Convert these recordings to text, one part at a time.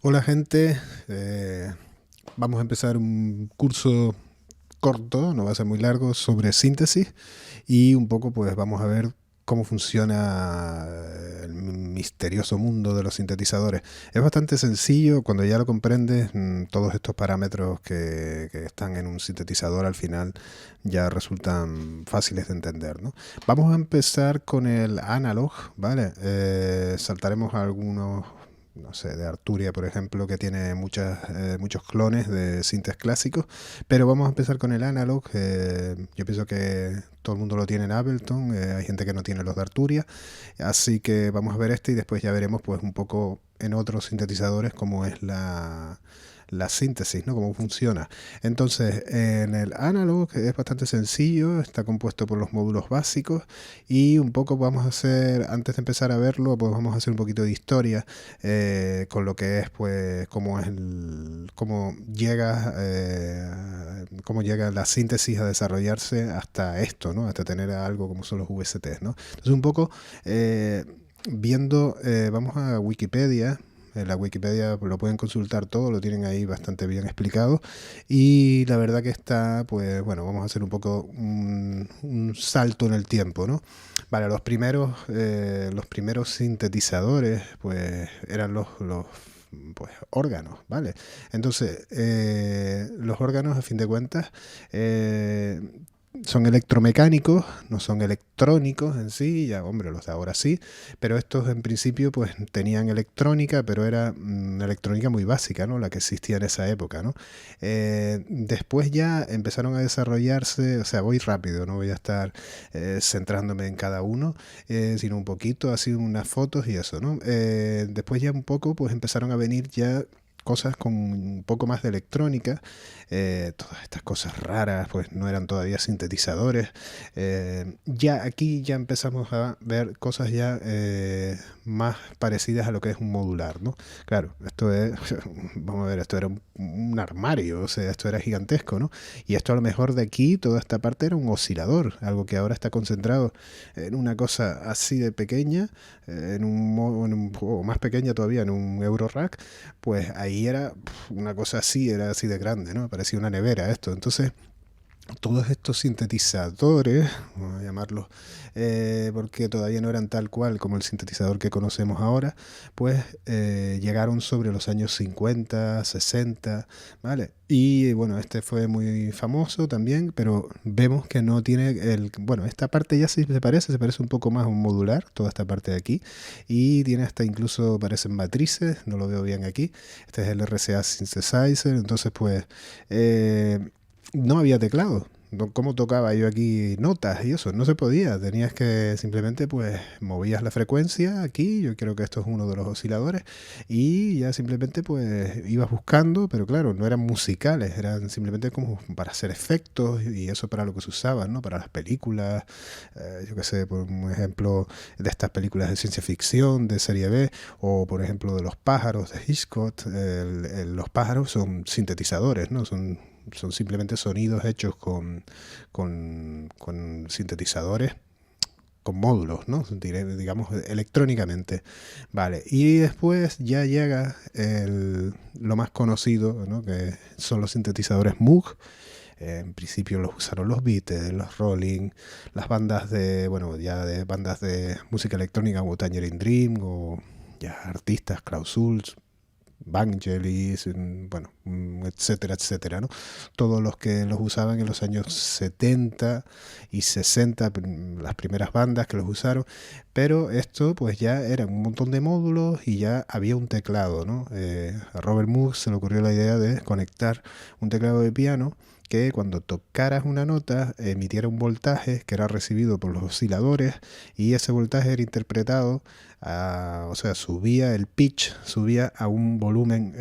Hola gente, vamos a empezar un curso corto, no va a ser muy largo, sobre síntesis y un poco pues vamos a ver cómo funciona el misterioso mundo de los sintetizadores. Es bastante sencillo cuando ya lo comprendes, todos estos parámetros que están en un sintetizador al final ya resultan fáciles de entender, ¿no? Vamos a empezar con el analog, ¿vale? Saltaremos a algunos, no sé, de Arturia, por ejemplo, que tiene muchos clones de sintes clásicos, pero vamos a empezar con el analog. Yo pienso que todo el mundo lo tiene en Ableton, hay gente que no tiene los de Arturia, así que vamos a ver este y después ya veremos pues un poco en otros sintetizadores cómo es la síntesis, ¿no? Cómo funciona. Entonces, en el analog es bastante sencillo, está compuesto por los módulos básicos y un poco vamos a hacer, antes de empezar a verlo, pues vamos a hacer un poquito de historia con lo que es, pues, cómo llega la síntesis a desarrollarse hasta esto, ¿no? Hasta tener algo como son los VSTs, ¿no? Entonces, un poco vamos a Wikipedia. En la Wikipedia lo pueden consultar todo, lo tienen ahí bastante bien explicado y la verdad que está, pues bueno, vamos a hacer un poco un salto en el tiempo, ¿no? Vale, los primeros sintetizadores pues eran los pues órganos, ¿vale? Entonces, los órganos a fin de cuentas son electromecánicos, no son electrónicos en sí, ya hombre, los de ahora sí, pero estos en principio pues tenían electrónica, pero era una electrónica muy básica, ¿no? La que existía en esa época, ¿no? Después ya empezaron a desarrollarse, o sea, voy rápido, no voy a estar centrándome en cada uno, sino un poquito, así unas fotos y eso, ¿no? Después ya un poco pues empezaron a venir ya cosas con un poco más de electrónica, todas estas cosas raras pues no eran todavía sintetizadores, ya aquí ya empezamos a ver cosas ya más parecidas a lo que es un modular, ¿no? Claro, esto es, vamos a ver, esto era un armario, o sea, esto era gigantesco, ¿no? Y esto a lo mejor de aquí, toda esta parte era un oscilador, algo que ahora está concentrado en una cosa así de pequeña, o más pequeña todavía, en un Eurorack, pues ahí era una cosa así, era así de grande, ¿no? Parecía una nevera esto. Entonces, todos estos sintetizadores, vamos a llamarlos, porque todavía no eran tal cual como el sintetizador que conocemos ahora, pues llegaron sobre los años 50, 60, ¿vale? Y bueno, este fue muy famoso también, pero vemos que no tiene bueno, esta parte ya sí se parece un poco más a un modular, toda esta parte de aquí, y tiene hasta incluso, parecen matrices, no lo veo bien aquí, este es el RCA Synthesizer, entonces pues no había teclado. ¿Cómo tocaba yo aquí notas y eso? No se podía. Tenías que simplemente, pues, movías la frecuencia aquí. Yo creo que esto es uno de los osciladores. Y ya simplemente, pues, ibas buscando, pero claro, no eran musicales, eran simplemente como para hacer efectos y eso para lo que se usaban, ¿no? Para las películas, yo qué sé, por un ejemplo, de estas películas de ciencia ficción, de serie B, o por ejemplo de los pájaros de Hitchcock. Los pájaros son sintetizadores, ¿no? Son simplemente sonidos hechos con sintetizadores, con módulos, ¿no? Digamos, electrónicamente. Vale, y después ya llega lo más conocido, ¿no? Que son los sintetizadores Moog. En principio los usaron los Beatles, los Rolling, las bandas de, bueno, ya de bandas de música electrónica como Tangerine Dream o ya artistas, Klaus Schulze, Vangelis, bueno, etcétera, etcétera, ¿no? Todos los que los usaban en los años 70 y 60, las primeras bandas que los usaron, pero esto pues ya eran un montón de módulos y ya había un teclado, ¿no? A Robert Moog se le ocurrió la idea de conectar un teclado de piano que cuando tocaras una nota emitiera un voltaje que era recibido por los osciladores y ese voltaje era interpretado o sea, subía el pitch, subía a un volumen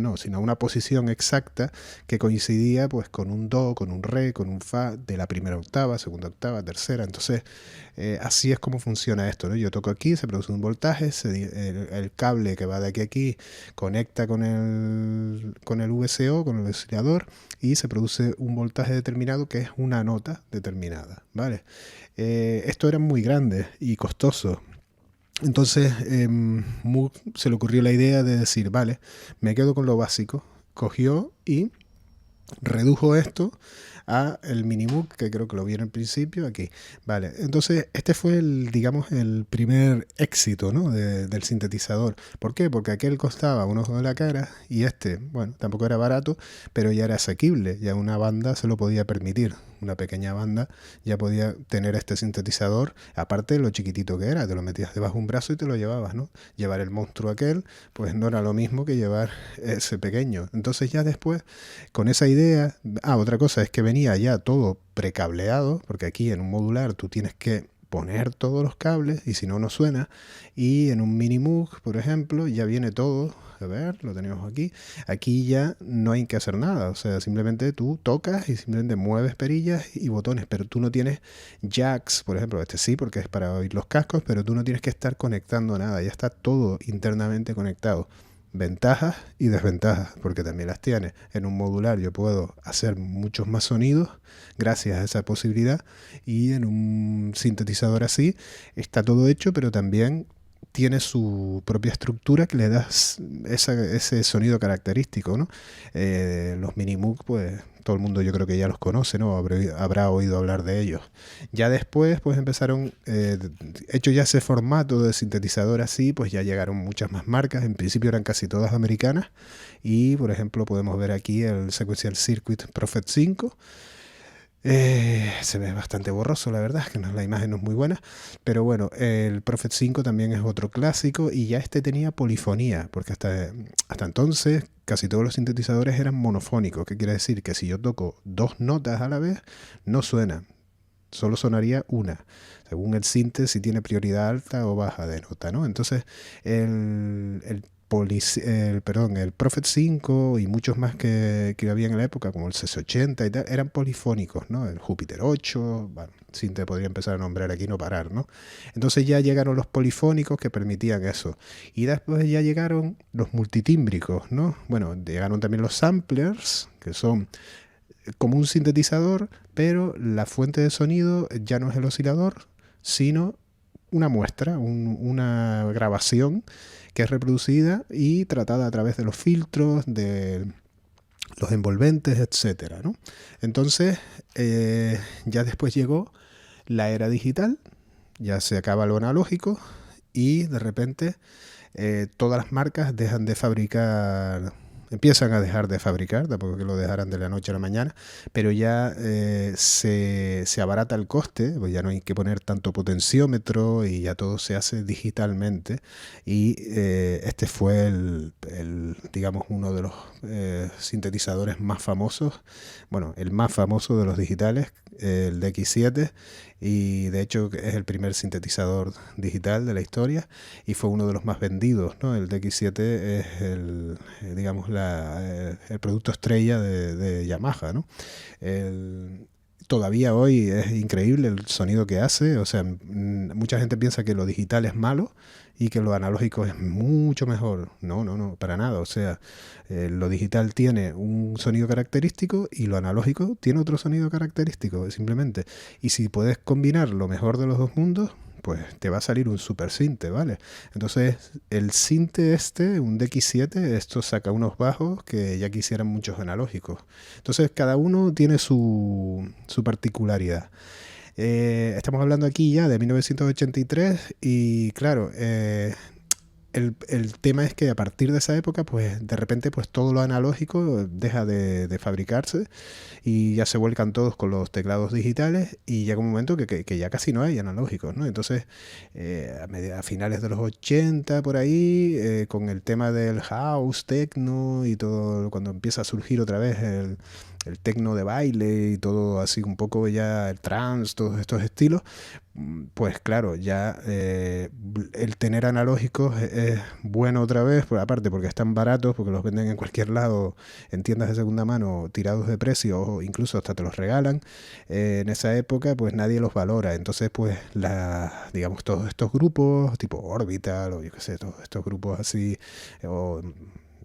no, sino a una posición exacta que coincidía pues con un do, con un re, con un fa de la primera octava, segunda octava, tercera. Entonces, así es como funciona esto, ¿no? Yo toco aquí, se produce un voltaje, el cable que va de aquí a aquí conecta con el VCO, con el oscilador, y se produce un voltaje determinado que es una nota determinada, ¿vale? Esto era muy grande y costoso. Entonces Moog se le ocurrió la idea de decir, vale, me quedo con lo básico. Cogió y redujo esto a el Minimoog, que creo que lo vieron al principio aquí. Vale, entonces este fue digamos, el primer éxito, ¿no? Del sintetizador. ¿Por qué? Porque aquel costaba un ojo de la cara y este, bueno, tampoco era barato, pero ya era asequible, ya una banda se lo podía permitir. Una pequeña banda ya podía tener este sintetizador, aparte de lo chiquitito que era, te lo metías debajo de un brazo y te lo llevabas, ¿no? Llevar el monstruo aquel, pues no era lo mismo que llevar ese pequeño. Entonces ya después, con esa idea, otra cosa es que venía ya todo precableado, porque aquí en un modular tú tienes que poner todos los cables y si no, no suena. Y en un Minimoog, por ejemplo, ya viene todo. A ver, lo tenemos aquí. Aquí ya no hay que hacer nada. O sea, simplemente tú tocas y simplemente mueves perillas y botones. Pero tú no tienes jacks, por ejemplo. Este sí, porque es para oír los cascos, pero tú no tienes que estar conectando nada. Ya está todo internamente conectado. Ventajas y desventajas, porque también las tiene. En un modular yo puedo hacer muchos más sonidos gracias a esa posibilidad, y en un sintetizador así está todo hecho, pero también tiene su propia estructura que le da ese sonido característico, ¿no? Los Minimoog, pues todo el mundo yo creo que ya los conoce, ¿no? Habrá oído hablar de ellos. Ya después, pues empezaron, hecho ya ese formato de sintetizador así, pues ya llegaron muchas más marcas. En principio eran casi todas americanas. Y, por ejemplo, podemos ver aquí el Sequential Circuit Prophet 5. Se ve bastante borroso, la verdad, que la imagen no es muy buena, pero bueno, el Prophet 5 también es otro clásico y ya este tenía polifonía, porque hasta entonces casi todos los sintetizadores eran monofónicos, que quiere decir que si yo toco dos notas a la vez, no suena, solo sonaría una, según el sinte si tiene prioridad alta o baja de nota, ¿no? Entonces el Prophet 5 y muchos más que había en la época, como el CS80 y tal, eran polifónicos, ¿no? El Júpiter 8, bueno, sin te podría empezar a nombrar aquí, no parar, ¿no? Entonces ya llegaron los polifónicos que permitían eso. Y después ya llegaron los multitímbricos, ¿no? Bueno, llegaron también los samplers, que son como un sintetizador, pero la fuente de sonido ya no es el oscilador, sino una muestra, una grabación que es reproducida y tratada a través de los filtros, de los envolventes, etcétera, ¿no? Entonces, ya después llegó la era digital, ya se acaba lo analógico y de repente todas las marcas dejan de fabricar, empiezan a dejar de fabricar, tampoco que lo dejaran de la noche a la mañana, pero ya se abarata el coste, pues ya no hay que poner tanto potenciómetro y ya todo se hace digitalmente. Y este fue digamos, uno de los sintetizadores más famosos, bueno, el más famoso de los digitales, el DX7, y de hecho es el primer sintetizador digital de la historia y fue uno de los más vendidos, ¿no? El DX7 es digamos, el producto estrella de Yamaha, ¿no? Todavía hoy es increíble el sonido que hace, o sea, mucha gente piensa que lo digital es malo y que lo analógico es mucho mejor. No, no, no, para nada. O sea, lo digital tiene un sonido característico y lo analógico tiene otro sonido característico, simplemente. Y si puedes combinar lo mejor de los dos mundos, pues te va a salir un super sinte, ¿vale? Entonces, el sinte un DX7, esto saca unos bajos que ya quisieran muchos analógicos. Entonces, cada uno tiene su particularidad. Estamos hablando aquí ya de 1983 y claro, el tema es que a partir de esa época, pues de repente pues todo lo analógico deja de fabricarse y ya se vuelcan todos con los teclados digitales y llega un momento que ya casi no hay analógicos, ¿no? Entonces, a finales de los 80 por ahí, con el tema del house, techno y todo, cuando empieza a surgir otra vez el techno de baile y todo así un poco ya el trance, todos estos estilos, pues claro, ya el tener analógicos es bueno otra vez, aparte porque están baratos, porque los venden en cualquier lado, en tiendas de segunda mano, tirados de precio, o incluso hasta te los regalan. En esa época, pues nadie los valora. Entonces, pues, digamos, todos estos grupos, tipo Orbital, o yo qué sé, todos estos grupos así, o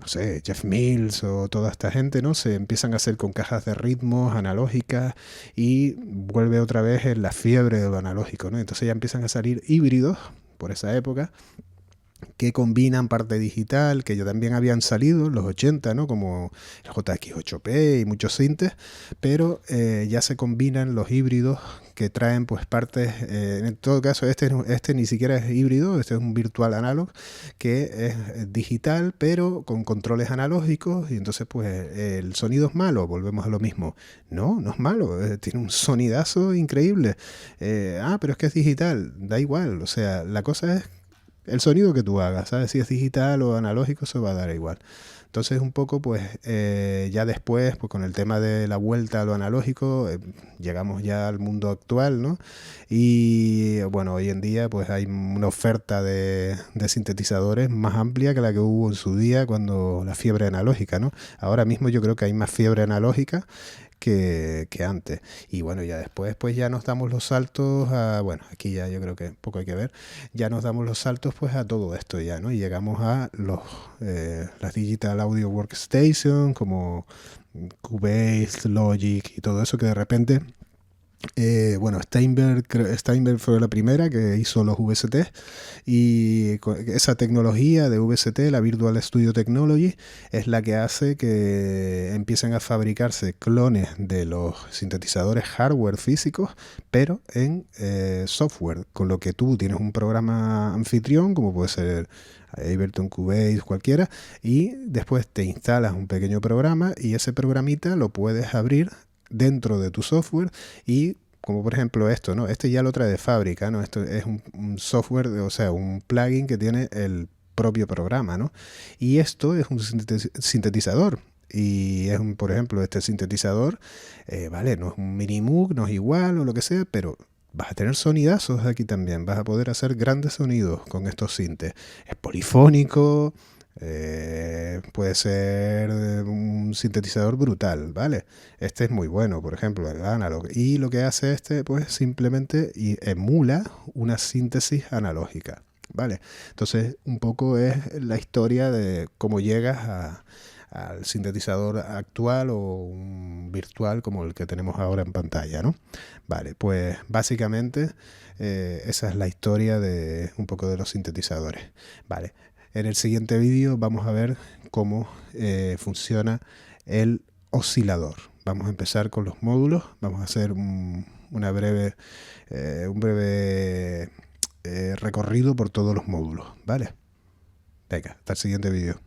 no sé, Jeff Mills o toda esta gente, ¿no? Se empiezan a hacer con cajas de ritmos analógicas y vuelve otra vez en la fiebre de lo analógico, ¿no? Entonces ya empiezan a salir híbridos por esa época que combinan parte digital, que ya también habían salido en los 80, ¿no? Como el JX8P y muchos sintes, pero ya se combinan los híbridos que traen pues partes, en todo caso este ni siquiera es híbrido, este es un virtual analog que es digital pero con controles analógicos y entonces pues el sonido es malo, volvemos a lo mismo. No, no es malo, tiene un sonidazo increíble. Pero es que es digital, da igual, o sea, la cosa es el sonido que tú hagas, ¿sabes? Si es digital o analógico, se va a dar igual. Entonces, un poco, pues, ya después, pues con el tema de la vuelta a lo analógico, llegamos ya al mundo actual, ¿no? Y bueno, hoy en día, pues hay una oferta de sintetizadores más amplia que la que hubo en su día cuando la fiebre analógica, ¿no? Ahora mismo yo creo que hay más fiebre analógica que antes. Y bueno, ya después pues ya nos damos los saltos a, bueno, aquí ya yo creo que poco hay que ver, ya nos damos los saltos pues a todo esto ya, ¿no? Y llegamos a las Digital Audio Workstation como Cubase, Logic y todo eso que de repente bueno, Steinberg fue la primera que hizo los VST y esa tecnología de VST, la Virtual Studio Technology, es la que hace que empiecen a fabricarse clones de los sintetizadores hardware físicos, pero en software, con lo que tú tienes un programa anfitrión, como puede ser Ableton, Cubase, cualquiera, y después te instalas un pequeño programa y ese programita lo puedes abrir dentro de tu software y como por ejemplo esto, ¿no? Este ya lo trae de fábrica, ¿no? Esto es un software, o sea, un plugin que tiene el propio programa, ¿no? Y esto es un sintetizador. Y es por ejemplo, este sintetizador, vale, no es un Minimoog, no es igual o lo que sea, pero vas a tener sonidazos aquí también. Vas a poder hacer grandes sonidos con estos sintes. Es polifónico, puede ser un sintetizador brutal, ¿vale? Este es muy bueno, por ejemplo, el analog. Y lo que hace este, pues simplemente emula una síntesis analógica, ¿vale? Entonces, un poco es la historia de cómo llegas al sintetizador actual o un virtual como el que tenemos ahora en pantalla, ¿no? Vale, pues básicamente esa es la historia de un poco de los sintetizadores. Vale, en el siguiente vídeo vamos a ver cómo funciona el oscilador. Vamos a empezar con los módulos, vamos a hacer un breve recorrido por todos los módulos, ¿vale? Venga, hasta el siguiente vídeo.